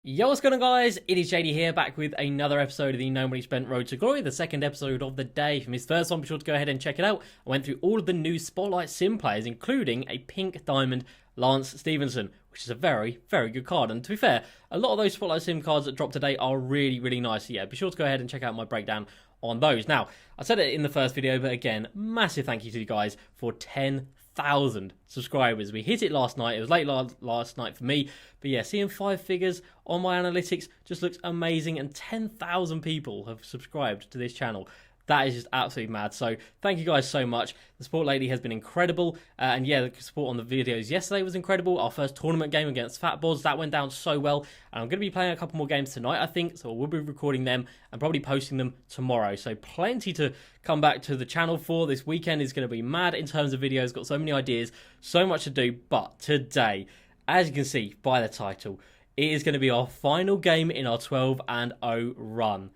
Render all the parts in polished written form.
Yo, what's going on, guys? It is JD here, back with another episode of the No Money Spent Road to Glory, the second episode of the day. If you missed the first one, be sure to go ahead and check it out. I went through all of the new Spotlight Sim players, including a pink diamond Lance Stevenson, which is a very, very good card. And to be fair, a lot of those Spotlight Sim cards that dropped today are really, really nice. So yeah, be sure to go ahead and check out my breakdown on those. Now, I said it in the first video, but again, massive thank you to you guys for 10,000 subscribers. We hit it last night. It was late last night for me, but yeah, seeing 5 figures on my analytics just looks amazing, and 10,000 people have subscribed to this channel. That is just absolutely mad. So thank you guys so much. The support lately has been incredible. And yeah, the support on the videos yesterday was incredible. Our first tournament game against Fat Bods, that went down so well. And I'm going to be playing a couple more games tonight, I think. So we'll be recording them and probably posting them tomorrow. So plenty to come back to the channel for. This weekend is going to be mad in terms of videos. Got so many ideas, so much to do. But today, as you can see by the title, it is going to be our final game in our 12-0 run.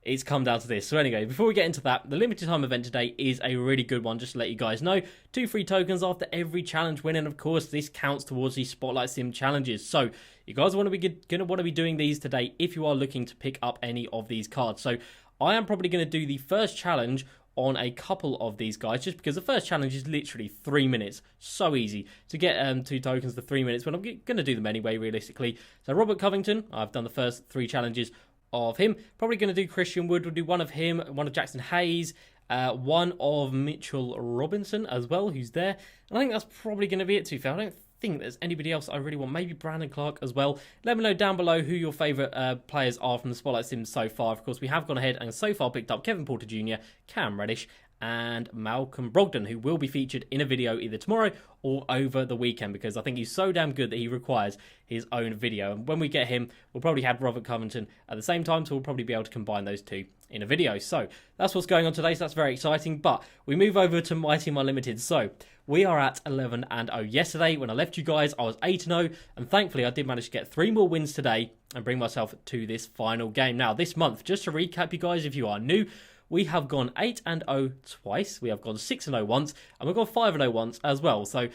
It's come down to this. So anyway, before we get into that, the limited time event today is a really good one, just to let you guys know. 2 free tokens after every challenge win, and of course this counts towards the Spotlight Sim challenges. So you guys want to be doing these today if you are looking to pick up any of these cards. So I am probably going to do the first challenge on a couple of these guys, just because the first challenge is literally 3 minutes. So easy to get 2 tokens for 3 minutes, but I'm going to do them anyway, realistically. So Robert Covington, I've done the first 3 challenges of him. Probably going to do Christian Wood. We'll do one of him, one of Jackson Hayes, one of Mitchell Robinson as well, who's there. And I think that's probably going to be it, to be fair. I don't think there's anybody else I really want. Maybe Brandon Clark as well. Let me know down below who your favourite players are from the Spotlight Sims so far. Of course, we have gone ahead and so far picked up Kevin Porter Jr., Cam Reddish, and Malcolm Brogdon, who will be featured in a video either tomorrow or over the weekend, because I think he's so damn good that he requires his own video. And when we get him, we'll probably have Robert Covington at the same time, so we'll probably be able to combine those two in a video. So that's what's going on today, so that's very exciting. But we move over to Myteam Unlimited. So we are at 11-0. Yesterday, when I left you guys, I was 8-0, and thankfully I did manage to get 3 more wins today and bring myself to this final game. Now, this month, just to recap you guys, if you are new, we have gone 8-0 twice, we have gone 6-0 once, and we've gone 5-0 once as well. So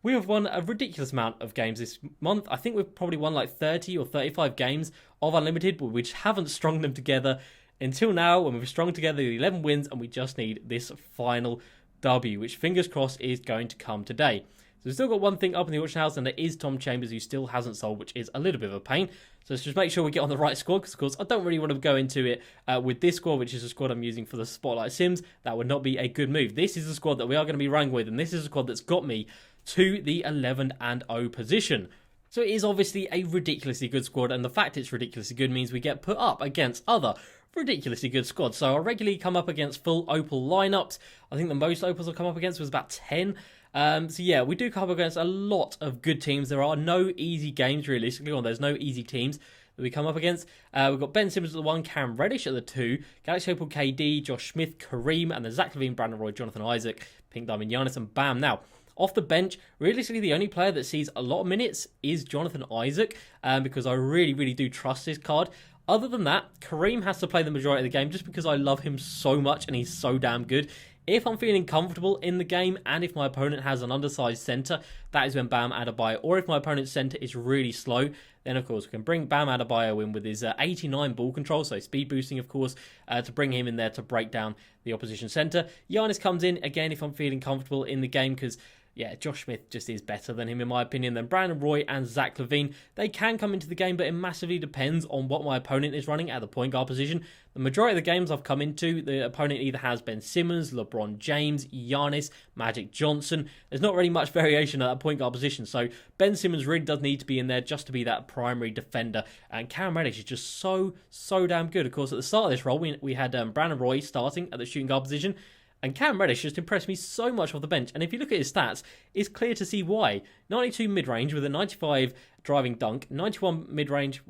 we have won a ridiculous amount of games this month. I think we've probably won like 30 or 35 games of Unlimited, but we just haven't strung them together until now, when we've strung together the 11 wins, and we just need this final W, which fingers crossed is going to come today. So we've still got one thing up in the auction house, and there is Tom Chambers, who still hasn't sold, which is a little bit of a pain. So let's just make sure we get on the right squad, because of course I don't really want to go into it with this squad, which is a squad I'm using for the Spotlight Sims. That would not be a good move. This is the squad that we are going to be running with, and this is a squad that's got me to the 11-0 position. So it is obviously a ridiculously good squad, and the fact it's ridiculously good means we get put up against other ridiculously good squads. So I regularly come up against full Opal lineups. I think the most Opals I've come up against was about 10. So yeah, we do come up against a lot of good teams. There are no easy games, realistically, or there's no easy teams that we come up against. We've got Ben Simmons at the 1, Cam Reddish at the 2, Galaxy Opal KD, Josh Smith, Kareem, and then Zach LaVine, Brandon Roy, Jonathan Isaac, Pink Diamond, Giannis, and Bam. Now, off the bench, realistically, the only player that sees a lot of minutes is Jonathan Isaac, because I really, really do trust this card. Other than that, Kareem has to play the majority of the game just because I love him so much and he's so damn good. If I'm feeling comfortable in the game, and if my opponent has an undersized centre, that is when Bam Adebayo, or if my opponent's centre is really slow, then of course we can bring Bam Adebayo in with his 89 ball control, so speed boosting of course, to bring him in there to break down the opposition centre. Giannis comes in, again, if I'm feeling comfortable in the game, because yeah, Josh Smith just is better than him in my opinion. Then Brandon Roy and Zach LaVine, they can come into the game, but it massively depends on what my opponent is running at the point guard position. The majority of the games I've come into, the opponent either has Ben Simmons, LeBron James, Giannis, Magic Johnson. There's not really much variation at that point guard position, so Ben Simmons really does need to be in there just to be that primary defender. And Cam Reddish is just so damn good. Of course, at the start of this role, we had Brandon Roy starting at the shooting guard position, and Cam Reddish just impressed me so much off the bench. And if you look at his stats, it's clear to see why. 92 mid-range with a 95 driving dunk, 91 mid-range,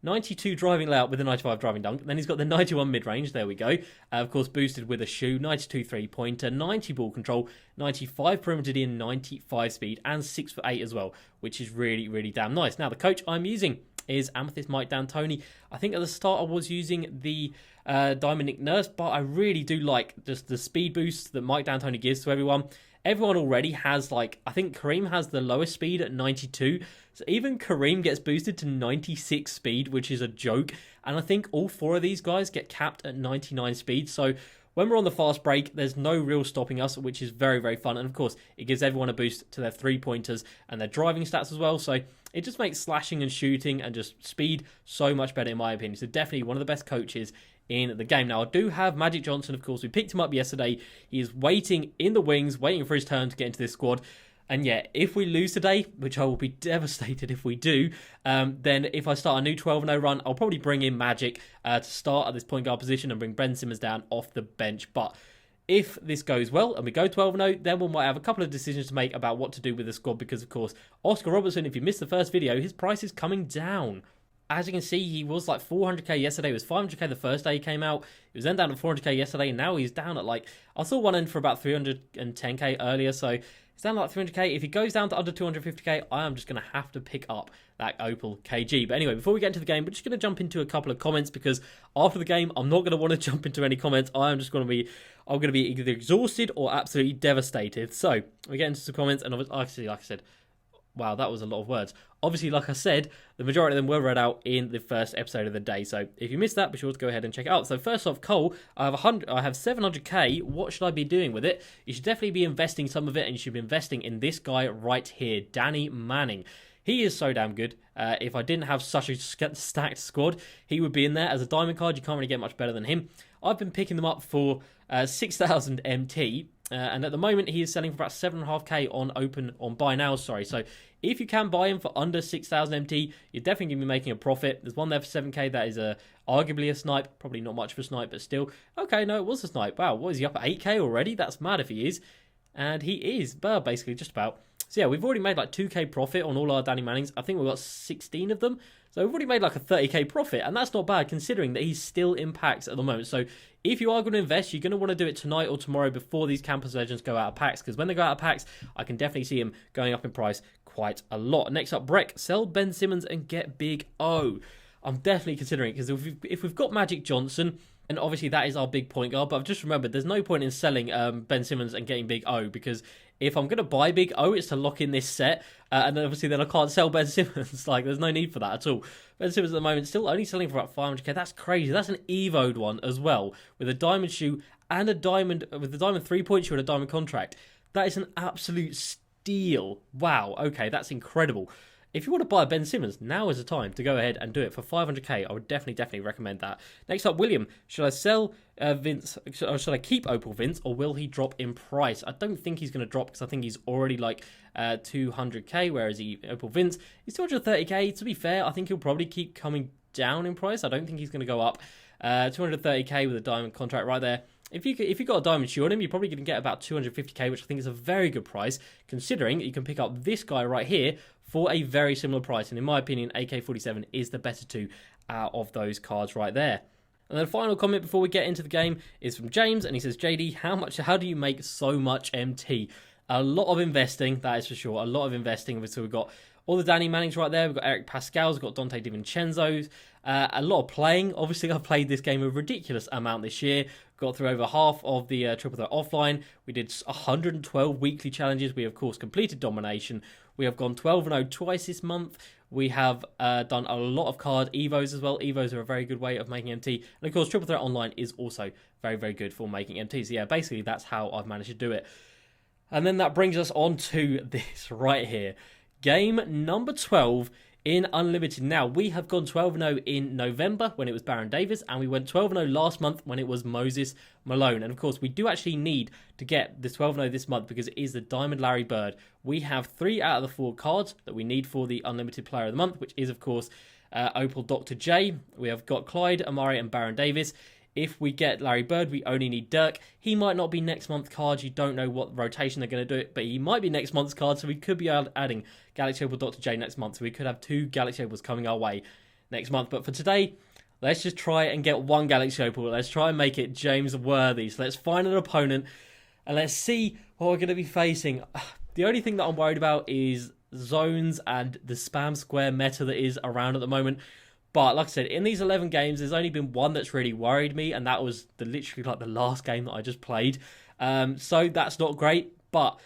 92 driving layup with a 95 driving dunk. Then he's got the 91 mid-range, there we go. Of course, boosted with a shoe, 92 three-pointer, 90 ball control, 95 perimeter D, and 95 speed, and 6'8" as well, which is really, really damn nice. Now, the coach I'm using is Amethyst Mike D'Antoni. I think at the start I was using the Diamond Nick Nurse, but I really do like just the speed boost that Mike D'Antoni gives to everyone. everyone already has, like, I think Kareem has the lowest speed at 92. So even Kareem gets boosted to 96 speed, which is a joke. And I think all 4 of these guys get capped at 99 speed. So when we're on the fast break, there's no real stopping us, which is very, very fun. And of course, it gives everyone a boost to their 3-pointers and their driving stats as well. So it just makes slashing and shooting and just speed so much better, in my opinion. So definitely one of the best coaches in the game. Now, I do have Magic Johnson, of course. We picked him up yesterday. He is waiting in the wings, waiting for his turn to get into this squad. And yeah, if we lose today, which I will be devastated if we do, then if I start a new 12-0 run, I'll probably bring in Magic to start at this point guard position and bring Ben Simmons down off the bench. But if this goes well and we go 12-0, then we might have a couple of decisions to make about what to do with the squad because, of course, Oscar Robertson, if you missed the first video, his price is coming down. As you can see, he was like 400k yesterday. It was 500k the first day he came out. He was then down to 400k yesterday, and now he's down at like, I saw one end for about 310k earlier, so it's down to like 300k. If he goes down to under 250k, I am just going to have to pick up that Opal KG. But anyway, before we get into the game, we're just going to jump into a couple of comments because after the game, I'm not going to want to jump into any comments. I'm going to be either exhausted or absolutely devastated. So we get into some comments, and obviously, like I said, wow, that was a lot of words. Obviously, like I said, the majority of them were read out in the first episode of the day. So if you missed that, be sure to go ahead and check it out. So first off, Cole, I have 700k. What should I be doing with it? You should definitely be investing some of it, and you should be investing in this guy right here, Danny Manning. He is so damn good. If I didn't have such a stacked squad, he would be in there as a diamond card. You can't really get much better than him. I've been picking them up for 6,000 MT. And at the moment, he is selling for about 7.5k on buy now. Sorry, so if you can buy him for under 6,000 MT, you're definitely going to be making a profit. There's one there for 7k that is arguably a snipe, probably not much of a snipe, but still. Okay, no, it was a snipe. Wow, what is he up at 8k already? That's mad if he is, and he is, basically just about. So yeah, we've already made like 2k profit on all our Danny Mannings. I think we've got 16 of them. So we've already made like a 30k profit, and that's not bad considering that he's still in packs at the moment. So if you are going to invest, you're going to want to do it tonight or tomorrow before these Campus Legends go out of packs, because when they go out of packs, I can definitely see him going up in price quite a lot. Next up, Breck, sell Ben Simmons and get Big O. I'm definitely considering it, because if we've got Magic Johnson, and obviously that is our big point guard, but I've just remembered there's no point in selling Ben Simmons and getting Big O, because if I'm going to buy Big O, it's to lock in this set, and then obviously then I can't sell Ben Simmons. Like, there's no need for that at all. Ben Simmons at the moment still only selling for about 500k. That's crazy. That's an Evo'd one as well, with a diamond shoe and with the diamond 3-point shoe and a diamond contract. That is an absolute steal. Wow, okay, that's incredible. If you want to buy Ben Simmons, now is the time to go ahead and do it for 500k. I would definitely recommend that. Next up, William. Should I sell Vince, or should I keep Opal Vince, or will he drop in price? I don't think he's going to drop, because I think he's already like 200k, whereas Opal Vince is 230k. To be fair, I think he'll probably keep coming down in price. I don't think he's going to go up. 230k with a diamond contract right there. If you got a diamond shoe on him, you're probably going to get about 250k, which I think is a very good price, considering you can pick up this guy right here for a very similar price. And in my opinion, AK-47 is the better two out of those cards right there. And then the final comment before we get into the game is from James, and he says, JD, how do you make so much MT? A lot of investing, that is for sure. A lot of investing. So we've got all the Danny Mannings right there. We've got Eric Pascal's, we've got Dante DiVincenzo's. A lot of playing. Obviously, I've played this game a ridiculous amount this year. Got through over half of the triple threat offline. We did 112 weekly challenges. We, of course, completed domination. We have gone 12-0 twice this month. We have done a lot of card Evos as well. Evos are a very good way of making MT. And, of course, triple threat online is also very, very good for making MT. So, yeah, basically, that's how I've managed to do it. And then that brings us on to this right here. Game number 12 in Unlimited. Now, we have gone 12-0 in November when it was Baron Davis, and we went 12-0 last month when it was Moses Malone. And, of course, we do actually need to get this 12-0 this month because it is the Diamond Larry Bird. We have 3 out of the 4 cards that we need for the Unlimited Player of the Month, which is, of course, Opal Dr. J. We have got Clyde, Amari, and Baron Davis. If we get Larry Bird, we only need Dirk. He might not be next month's card. You don't know what rotation they're going to do it, but he might be next month's card, so we could be adding Galaxy Opal Dr. J next month. So we could have 2 Galaxy Opals coming our way next month. But for today, let's just try and get 1 Galaxy Opal. Let's try and make it James worthy. So let's find an opponent and let's see what we're going to be facing. The only thing that I'm worried about is zones and the spam square meta that is around at the moment. But like I said, in these 11 games, there's only been one that's really worried me, and that was literally like the last game that I just played. So that's not great. But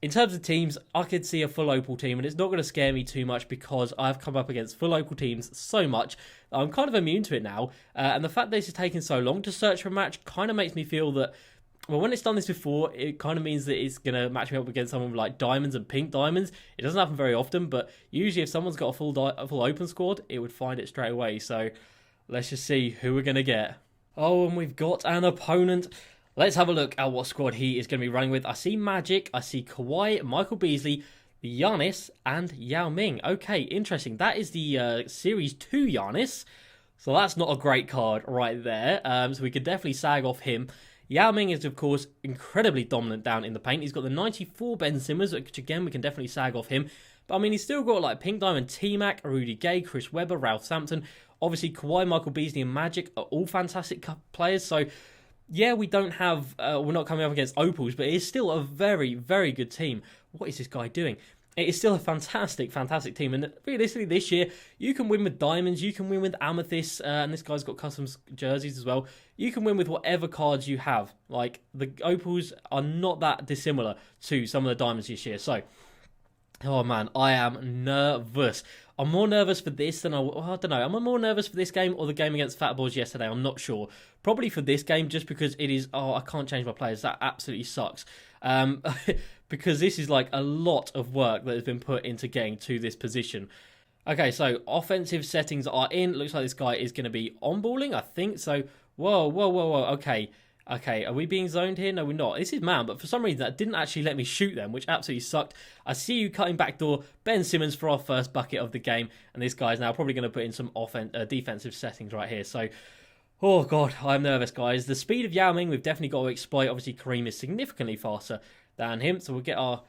in terms of teams, I could see a full Opal team, and it's not going to scare me too much because I've come up against full Opal teams so much. I'm kind of immune to it now, and the fact that this is taking so long to search for a match kind of makes me feel that, well, when it's done this before, it kind of means that it's going to match me up against someone with like diamonds and pink diamonds. It doesn't happen very often, but usually if someone's got a full open squad, it would find it straight away. So let's just see who we're going to get. Oh, and we've got an opponent. Let's have a look at what squad he is going to be running with. I see Magic, I see Kawhi, Michael Beasley, Giannis, and Yao Ming. Okay, interesting. That is the Series 2 Giannis. So that's not a great card right there. So we could definitely sag off him. Yao Ming is, of course, incredibly dominant down in the paint. He's got the 94 Ben Simmons, which, again, we can definitely sag off him. But, I mean, he's still got, like, Pink Diamond T-Mac, Rudy Gay, Chris Webber, Ralph Sampson. Obviously, Kawhi, Michael Beasley, and Magic are all fantastic players. So, yeah, we don't have... we're not coming up against Opals, but it is still a very, very good team. What is this guy doing? It is still a fantastic, fantastic team. And realistically, this year, you can win with diamonds, you can win with amethysts, and this guy's got custom jerseys as well. You can win with whatever cards you have. Like, the Opals are not that dissimilar to some of the diamonds this year. So, oh man, I am nervous. I'm more nervous for this than I don't know. Am I more nervous for this game or the game against Fat Boys yesterday? I'm not sure. Probably for this game, just because it is... Oh, I can't change my players. That absolutely sucks. Because this is like a lot of work that has been put into getting to this position. Okay, so offensive settings are in. Looks like this guy is going to be on-balling, I think. So, whoa. Okay, are we being zoned here? No, we're not. This is man, but for some reason that didn't actually let me shoot them, which absolutely sucked. I see you cutting backdoor Ben Simmons for our first bucket of the game, and this guy's now probably going to put in some defensive settings right here. So, oh god, I'm nervous, guys. The speed of Yao Ming, we've definitely got to exploit. Obviously, Kareem is significantly faster than him, so we'll get our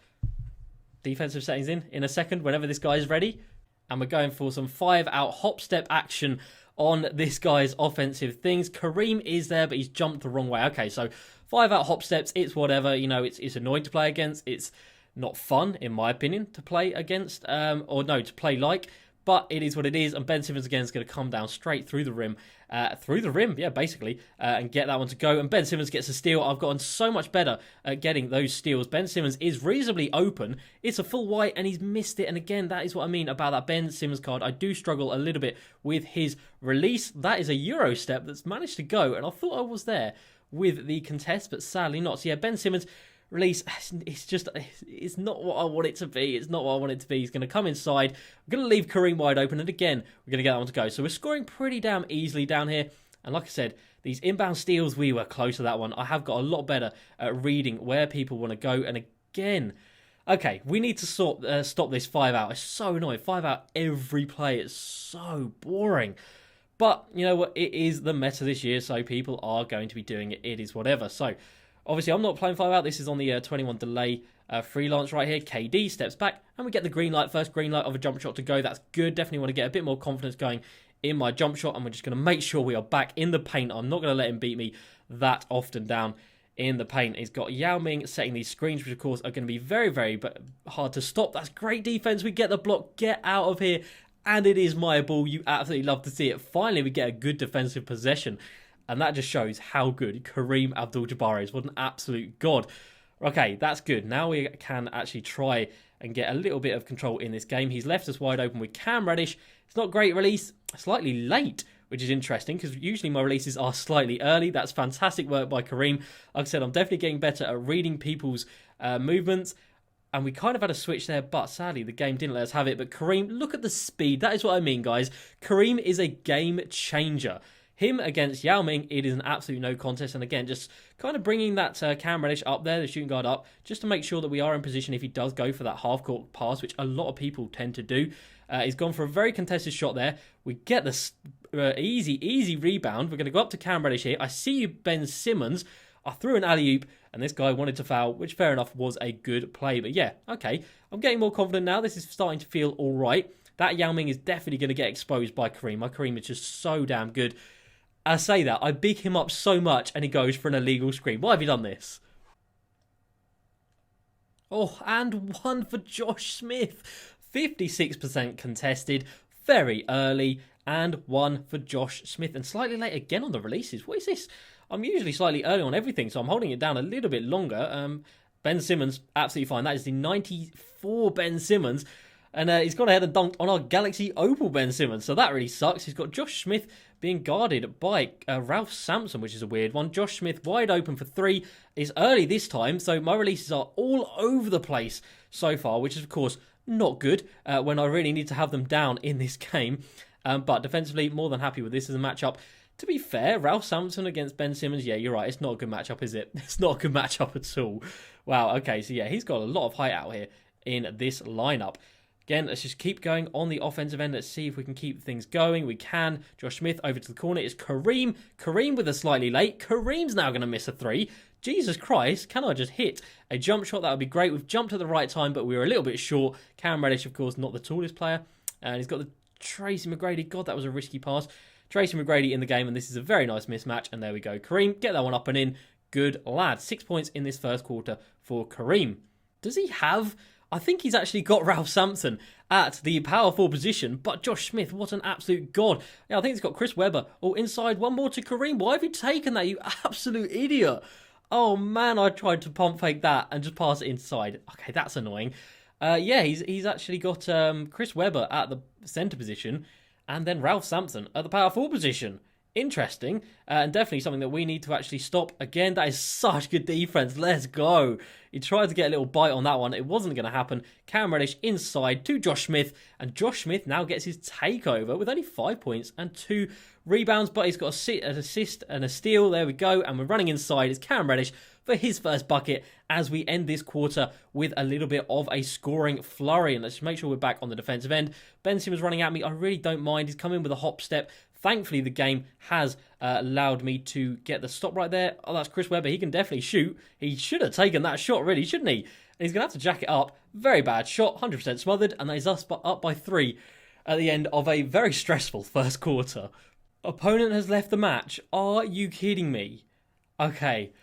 defensive settings in a second whenever this guy is ready. And we're going for some 5-out hop step action on this guy's offensive things. Kareem is there, but he's jumped the wrong way. Okay, so 5-out hop steps, it's whatever. You know, it's annoying to play against. It's not fun, in my opinion, to play against, to play like. But it is what it is, and Ben Simmons again is going to come down straight through the rim, basically, and get that one to go. And Ben Simmons gets a steal. I've gotten so much better at getting those steals. Ben Simmons is reasonably open. It's a full white, and he's missed it. And again, that is what I mean about that Ben Simmons card. I do struggle a little bit with his release. That is a Euro step that's managed to go, and I thought I was there with the contest, but sadly not. So yeah, Ben Simmons release, it's not what I want it to be. It's not what I want it to be. He's going to come inside. We're going to leave Kareem wide open, and again, we're going to get that one to go. So we're scoring pretty damn easily down here. And like I said, these inbound steals, we were close to that one. I have got a lot better at reading where people want to go. And again, okay, we need to stop this 5-out. It's so annoying. 5-out every play. It's so boring. But you know what? It is the meta this year, so people are going to be doing it. It is whatever. So obviously, I'm not playing 5-out. This is on the 21 delay freelance right here. KD steps back, and we get the green light. First green light of a jump shot to go. That's good. Definitely want to get a bit more confidence going in my jump shot, and we're just going to make sure we are back in the paint. I'm not going to let him beat me that often down in the paint. He's got Yao Ming setting these screens, which, of course, are going to be very, very hard to stop. That's great defense. We get the block. Get out of here. And it is my ball. You absolutely love to see it. Finally, we get a good defensive possession. And that just shows how good Kareem Abdul-Jabbar is. What an absolute god. Okay, that's good. Now we can actually try and get a little bit of control in this game. He's left us wide open with Cam Reddish. It's not great release. Slightly late, which is interesting because usually my releases are slightly early. That's fantastic work by Kareem. Like I said, I'm definitely getting better at reading people's movements. And we kind of had a switch there, but sadly the game didn't let us have it. But Kareem, look at the speed. That is what I mean, guys. Kareem is a game changer. Him against Yao Ming, it is an absolute no contest. And again, just kind of bringing that Cam Reddish up there, the shooting guard up, just to make sure that we are in position if he does go for that half-court pass, which a lot of people tend to do. He's gone for a very contested shot there. We get the easy rebound. We're going to go up to Cam Reddish here. I see you, Ben Simmons. I threw an alley-oop, and this guy wanted to foul, which fair enough was a good play. But yeah, okay, I'm getting more confident now. This is starting to feel all right. That Yao Ming is definitely going to get exposed by Kareem. My Kareem is just so damn good. I say that, I big him up so much, and he goes for an illegal screen. Why have you done this? Oh, and one for Josh Smith. 56% contested, very early, and one for Josh Smith. And slightly late again on the releases. What is this? I'm usually slightly early on everything, so I'm holding it down a little bit longer. Ben Simmons, absolutely fine. That is the 94 Ben Simmons. And he's gone ahead and dunked on our Galaxy Opal Ben Simmons. So that really sucks. He's got Josh Smith being guarded by Ralph Sampson, which is a weird one. Josh Smith wide open for 3. It's early this time, so my releases are all over the place so far, which is, of course, not good when I really need to have them down in this game. But defensively, more than happy with this as a matchup. To be fair, Ralph Sampson against Ben Simmons, yeah, you're right. It's not a good matchup, is it? It's not a good matchup at all. Wow, okay, so yeah, he's got a lot of height out here in this lineup. Again, let's just keep going on the offensive end. Let's see if we can keep things going. We can. Josh Smith over to the corner. It's Kareem. Kareem with a slightly late. Kareem's now going to miss a 3. Jesus Christ, can I just hit a jump shot? That would be great. We've jumped at the right time, but we were a little bit short. Cam Reddish, of course, not the tallest player. And he's got the Tracy McGrady. God, that was a risky pass. Tracy McGrady in the game, and this is a very nice mismatch. And there we go. Kareem, get that one up and in. Good lad. 6 points in this first quarter for Kareem. Does he have... I think he's actually got Ralph Sampson at the power forward position, but Josh Smith, what an absolute god. Yeah, I think he's got Chris Webber. Oh, inside, one more to Kareem. Why have you taken that, you absolute idiot? Oh, man, I tried to pump fake that and just pass it inside. Okay, that's annoying. Yeah, he's actually got Chris Webber at the centre position and then Ralph Sampson at the power forward position. Interesting, and definitely something that we need to actually stop. Again, that is such good defense. Let's go. He tried to get a little bite on that one. It wasn't going to happen. Cam Reddish inside to Josh Smith, and Josh Smith now gets his takeover with only 5 points and 2 rebounds, but he's got an assist and a steal. There we go, and we're running inside. It's Cam Reddish for his first bucket as we end this quarter with a little bit of a scoring flurry. And let's just make sure we're back on the defensive end. Ben Simmons running at me. I really don't mind. He's come in with a hop step. Thankfully, the game has allowed me to get the stop right there. Oh, that's Chris Webber. He can definitely shoot. He should have taken that shot, really, shouldn't he? And he's going to have to jack it up. Very bad shot, 100% smothered, and that is us up by 3 at the end of a very stressful first quarter. Opponent has left the match. Are you kidding me? Okay,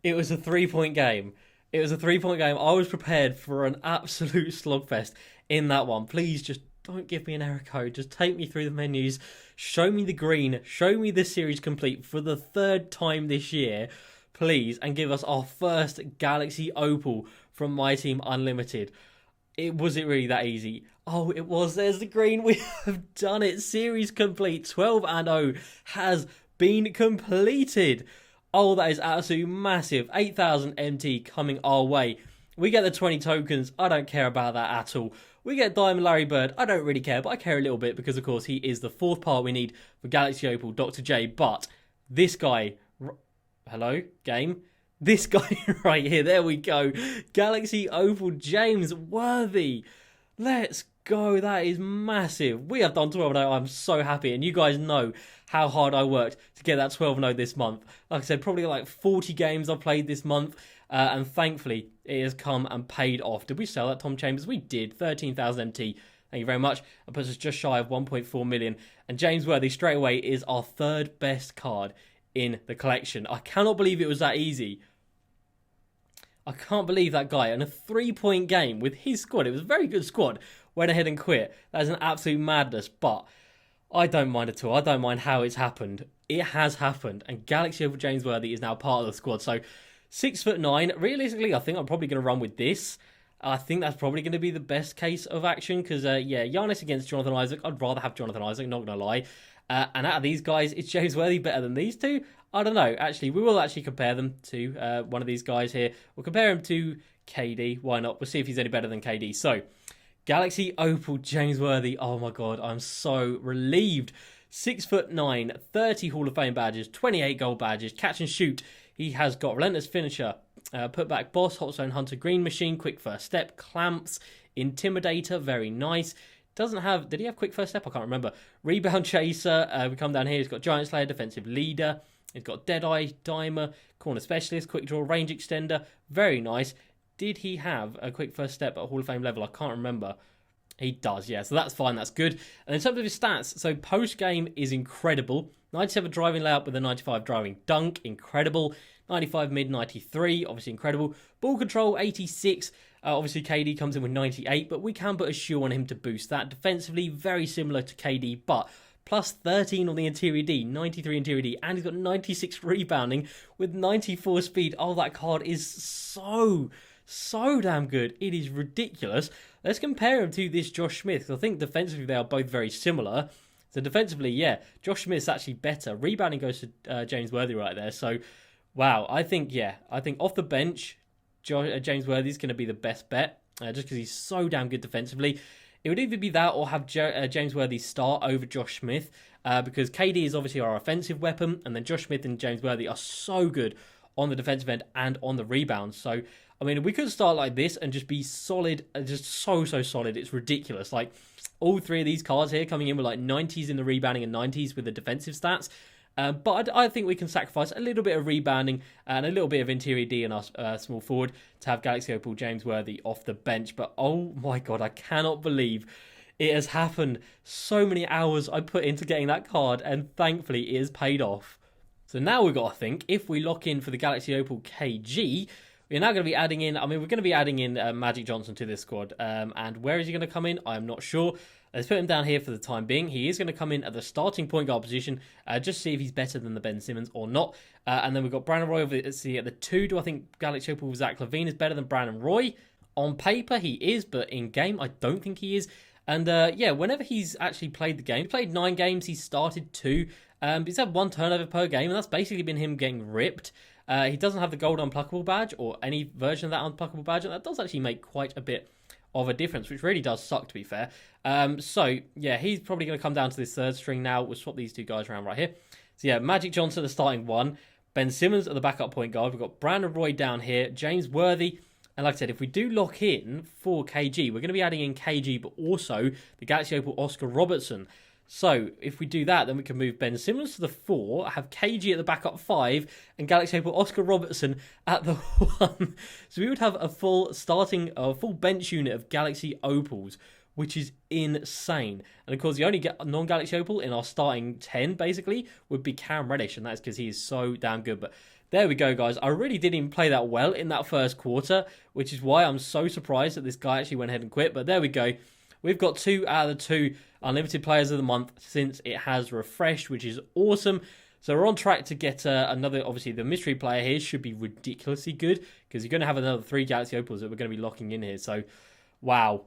it was a 3-point game. It was a 3-point game. I was prepared for an absolute slugfest in that one. Please just don't give me an error code. Just take me through the menus. Show me the green. Show me the series complete for the 3rd time this year, please. And give us our first Galaxy Opal from Myteam Unlimited. Was it really that easy? Oh, it was. There's the green. We have done it. Series complete. 12-0 has been completed. Oh, that is absolutely massive. 8,000 MT coming our way. We get the 20 tokens. I don't care about that at all. We get Diamond Larry Bird. I don't really care, but I care a little bit because, of course, he is the 4th part we need for Galaxy Opal, Dr. J. But this guy... Hello, game? This guy right here. There we go. Galaxy Opal James Worthy. Let's go. That is massive. We have done 12-0. I'm so happy. And you guys know how hard I worked to get that 12-0 this month. Like I said, probably like 40 games I've played this month. And thankfully, it has come and paid off. Did we sell that, Tom Chambers? We did. 13,000 MT. Thank you very much. That puts us just shy of 1.4 million. And James Worthy, straight away, is our 3rd best card in the collection. I cannot believe it was that easy. I can't believe that guy, in a 3-point game with his squad, it was a very good squad, went ahead and quit. That is an absolute madness, but I don't mind at all. I don't mind how it's happened. It has happened, and Galaxy Opal James Worthy is now part of the squad. So 6'9". Realistically, I think I'm probably going to run with this. I think that's probably going to be the best case of action because, yeah, Giannis against Jonathan Isaac. I'd rather have Jonathan Isaac, not going to lie. And out of these guys, is James Worthy better than these two? I don't know. Actually, we will actually compare them to one of these guys here. We'll compare him to KD. Why not? We'll see if he's any better than KD. So, Galaxy Opal James Worthy. Oh my God, I'm so relieved. 6'9", 30 Hall of Fame badges, 28 gold badges, catch and shoot. He has got Relentless Finisher, Put Back Boss, Hot Zone Hunter, Green Machine, Quick First Step, Clamps, Intimidator, very nice. Doesn't have, did he have Quick First Step? I can't remember. Rebound Chaser, we come down here, he's got Giant Slayer, Defensive Leader, he's got Deadeye, Dimer, Corner Specialist, Quick Draw, Range Extender, very nice. Did he have a Quick First Step at Hall of Fame level? I can't remember. He does, yeah, so that's fine, that's good. And in terms of his stats, so post-game is incredible. 97 driving layup with a 95 driving dunk, incredible. 95 mid, 93, obviously incredible. Ball control, 86. Obviously, KD comes in with 98, but we can put a shoe on him to boost that. Defensively, very similar to KD, but plus 13 on the interior D, 93 interior D, and he's got 96 rebounding with 94 speed. Oh, that card is so so damn good. It is ridiculous. Let's compare him to this Josh Smith. I think defensively they are both very similar. So defensively, yeah, Josh Smith's actually better. Rebounding goes to James Worthy right there. So, wow, I think off the bench, James Worthy's going to be the best bet, just because he's so damn good defensively. It would either be that or have James Worthy start over Josh Smith, because KD is obviously our offensive weapon, and then Josh Smith and James Worthy are so good on the defensive end and on the rebounds. So, I mean, we could start like this and just be solid, just so solid. It's ridiculous. Like, all three of these cards here coming in with like 90s in the rebounding and 90s with the defensive stats. But I think we can sacrifice a little bit of rebounding and a little bit of interior D in our small forward to have Galaxy Opal James Worthy off the bench. But oh my god, I cannot believe it has happened. So many hours I put into getting that card, and thankfully it has paid off. So now we've got to think, if we lock in for the Galaxy Opal KG, we're now going to be adding in, we're going to be adding in Magic Johnson to this squad. And where is he going to come in? I'm not sure. Let's put him down here for the time being. He is going to come in at the starting point guard position, just to see if he's better than the Ben Simmons or not. And then we've got Brandon Roy at the 2. Do I think Galaxy Opal Zach LaVine is better than Brandon Roy? On paper, he is, but in game, I don't think he is. And yeah, whenever he's actually played the game, he played 9 games, he started 2. He's had 1 turnover per game, and that's basically been him getting ripped. He doesn't have the gold unpluckable badge or any version of that unpluckable badge, and that does actually make quite a bit of a difference, which really does suck, to be fair. So, yeah, he's probably going to come down to this third string now. We'll swap these two guys around right here. So, yeah, Magic Johnson, the starting 1. Ben Simmons at the backup point guard. We've got Brandon Roy down here. James Worthy. And like I said, if we do lock in for KG, we're going to be adding in KG, but also the Galaxy Opal Oscar Robertson. So, if we do that, then we can move Ben Simmons to the 4, have KG at the backup 5, and Galaxy Opal Oscar Robertson at the 1. So we would have a full bench unit of Galaxy Opals, which is insane. And of course, the only non-Galaxy Opal in our starting 10, basically, would be Cam Reddish, and that's because he is so damn good. But there we go, guys. I really didn't even play that well in that first quarter, which is why I'm so surprised that this guy actually went ahead and quit. But there we go. We've got 2 out of the 2 unlimited players of the month since it has refreshed, which is awesome. So we're on track to get another, obviously the mystery player here should be ridiculously good, because you're going to have another 3 Galaxy Opals that we're going to be locking in here. So, wow.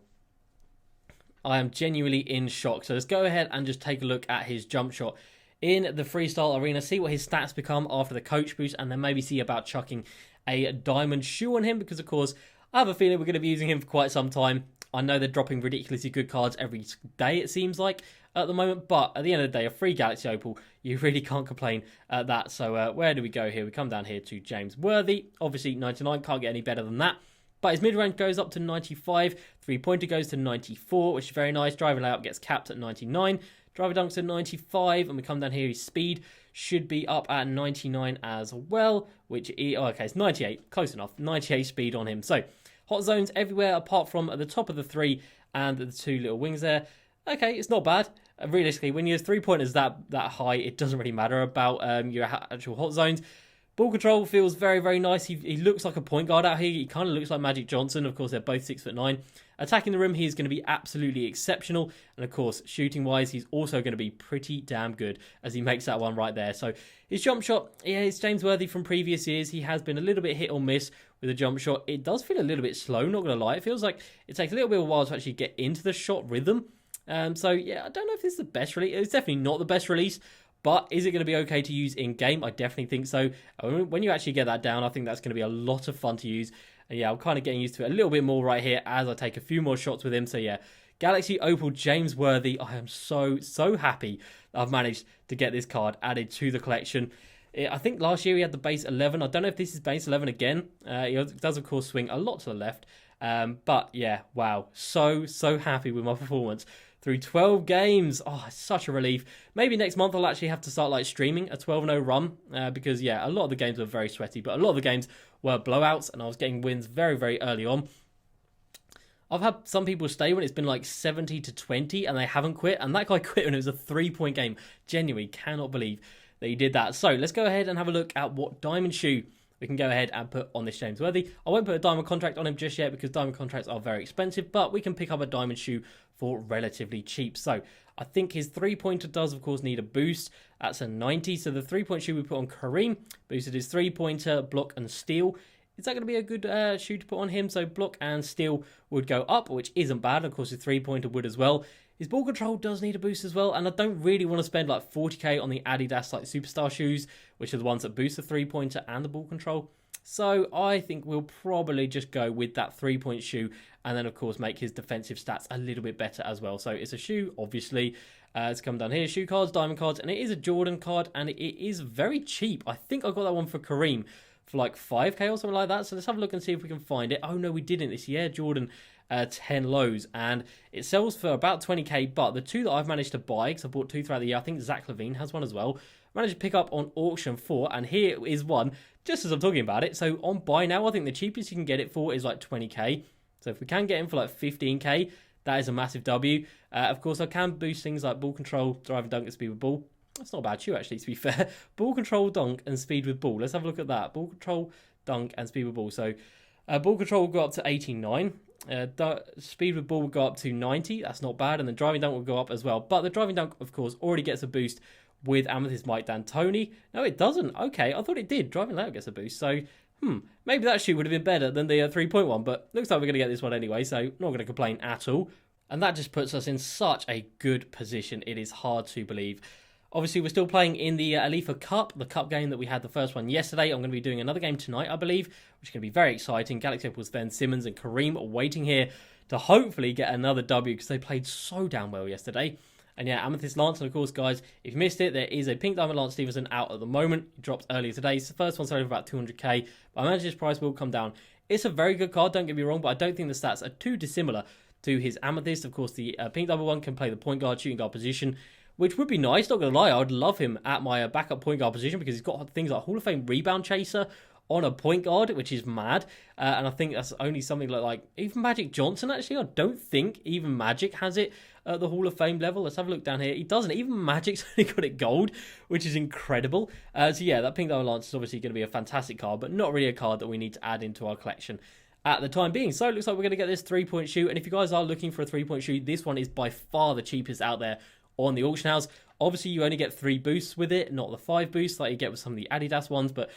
I am genuinely in shock. So let's go ahead and just take a look at his jump shot in the freestyle arena, see what his stats become after the coach boost, and then maybe see about chucking a diamond shoe on him, because of course, I have a feeling we're going to be using him for quite some time. I know they're dropping ridiculously good cards every day, it seems like, at the moment. But at the end of the day, a free Galaxy Opal, you really can't complain at that. So where do we go here? We come down here to James Worthy. Obviously, 99, can't get any better than that. But his mid-range goes up to 95. Three-pointer goes to 94, which is very nice. Driving layout gets capped at 99. Driver dunks at 95. And we come down here, his speed should be up at 99 as well. Which is, okay, it's 98. Close enough. 98 speed on him. So, hot zones everywhere apart from at the top of the 3 and the 2 little wings there. Okay, it's not bad. Realistically, when you have 3-pointers that high, it doesn't really matter about your actual hot zones. Ball control feels very, very nice. He looks like a point guard out here. He kind of looks like Magic Johnson. Of course, they're both 6'9". Attacking the rim, he's going to be absolutely exceptional. And of course, shooting-wise, he's also going to be pretty damn good as he makes that one right there. So his jump shot, yeah, it's James Worthy from previous years. He has been a little bit hit or miss with a jump shot. It does feel a little bit slow, not going to lie. It feels like it takes a little bit of a while to actually get into the shot rhythm. So yeah, I don't know if this is the best release. It's definitely not the best release. But is it going to be okay to use in-game? I definitely think so. When you actually get that down, I think that's going to be a lot of fun to use. And yeah, I'm kind of getting used to it a little bit more right here as I take a few more shots with him. So yeah, Galaxy Opal James Worthy. I am so happy that I've managed to get this card added to the collection. I think last year he had the base 11. I don't know if this is base 11 again. He does, of course, swing a lot to the left. But yeah, wow. So happy with my performance through 12 games. Oh, it's such a relief. Maybe next month I'll actually have to start like streaming a 12-0 run because, yeah, a lot of the games were very sweaty, but a lot of the games were blowouts and I was getting wins very, very early on. I've had some people stay when it's been like 70-20 and they haven't quit, and that guy quit when it was a 3-point game. Genuinely cannot believe that he did that. So let's go ahead and have a look at what diamond shoe we can go ahead and put on this James Worthy. I won't put a diamond contract on him just yet because diamond contracts are very expensive, but we can pick up a diamond shoe for relatively cheap. So I think his 3-pointer does, of course, need a boost. That's a 90. So the 3-point shoe we put on Kareem boosted his 3-pointer, block, and steal. is that going to be a good shoe to put on him? So block and steal would go up, which isn't bad. Of course, his three-pointer would as well. His ball control does need a boost as well, and I don't really want to spend like 40k on the Adidas like Superstar shoes, which are the ones that boost the three-pointer and the ball control. So I think we'll probably just go with that three-point shoe, and then of course make his defensive stats a little bit better as well. So it's a shoe, obviously. It's come down here, shoe cards, diamond cards, and it is a Jordan card, and it is very cheap. I think I got that one for Kareem for like 5k or something like that. So let's have a look and see if we can find it. Oh no, we didn't. It's Air Jordan 10 lows, and it sells for about 20k, but the two that I've managed to buy, because I bought two throughout the year, I think Zach Levine has one as well, managed to pick up on auction for, and here is one just as I'm talking about it. So on buy now, I think the cheapest you can get it for is like 20k. So if we can get him for like 15k, that is a massive W. Of course, I can boost things like ball control, drive and dunk, and speed with ball. That's not a bad shoe, actually, to be fair. Ball control, dunk, and speed with ball. Let's have a look at that. Ball control, dunk, and speed with ball. So ball control will go up to 89. Speed with ball will go up to 90. That's not bad. And the driving dunk will go up as well. But the driving dunk, of course, already gets a boost with Amethyst Mike D'Antoni. No, it doesn't. Okay, I thought it did. Driving layout gets a boost. So, maybe that shoe would have been better than the 3-point one. But looks like we're going to get this one anyway. So, not going to complain at all. And that just puts us in such a good position. It is hard to believe. Obviously, we're still playing in the Alifa Cup, the cup game that we had the first one yesterday. I'm going to be doing another game tonight, I believe, which is going to be very exciting. Galaxy Opal's Ben Simmons and Kareem waiting here to hopefully get another W because they played so damn well yesterday. And yeah, Amethyst Lance, and of course, guys, if you missed it, there is a Pink Diamond Lance Stevenson out at the moment. He dropped earlier today. So the first one selling for about 200k, but I imagine his price will come down. It's a very good card, don't get me wrong, but I don't think the stats are too dissimilar to his Amethyst. Of course, the Pink Double one can play the point guard, shooting guard position, which would be nice, not going to lie. I would love him at my backup point guard position because he's got things like Hall of Fame rebound chaser on a point guard, which is mad. And I think that's only something like even Magic Johnson, actually. I don't think even Magic has it at the Hall of Fame level. Let's have a look down here. He doesn't. Even Magic's only got it gold, which is incredible. So yeah, that Pink Diamond Lance is obviously going to be a fantastic card, but not really a card that we need to add into our collection at the time being. So it looks like we're going to get this 3-point shoe. And if you guys are looking for a 3-point shoe, this one is by far the cheapest out there on the auction house. Obviously, you only get 3 boosts with it, not the 5 boosts like you get with some of the Adidas ones, but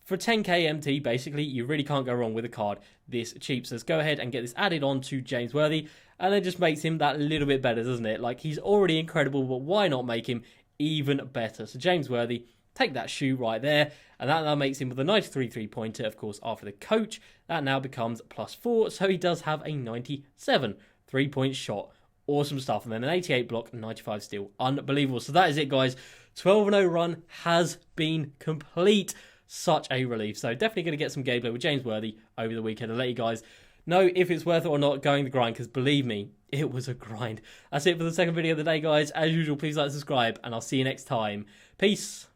for 10k MT, basically, you really can't go wrong with a card this cheap. So let's go ahead and get this added on to James Worthy, and it just makes him that little bit better, doesn't it? Like, he's already incredible, but why not make him even better? So James Worthy, take that shoe right there, and that now makes him with a 93 3-pointer, of course, after the coach. That now becomes +4, so he does have a 97 3-point shot. Awesome stuff. And then an 88 block, 95 steal. Unbelievable. So that is it, guys. 12-0 run has been complete. Such a relief. So definitely going to get some gameplay with James Worthy over the weekend and let you guys know if it's worth it or not going the grind, because believe me, it was a grind. That's it for the second video of the day, guys. As usual, please like and subscribe, and I'll see you next time. Peace.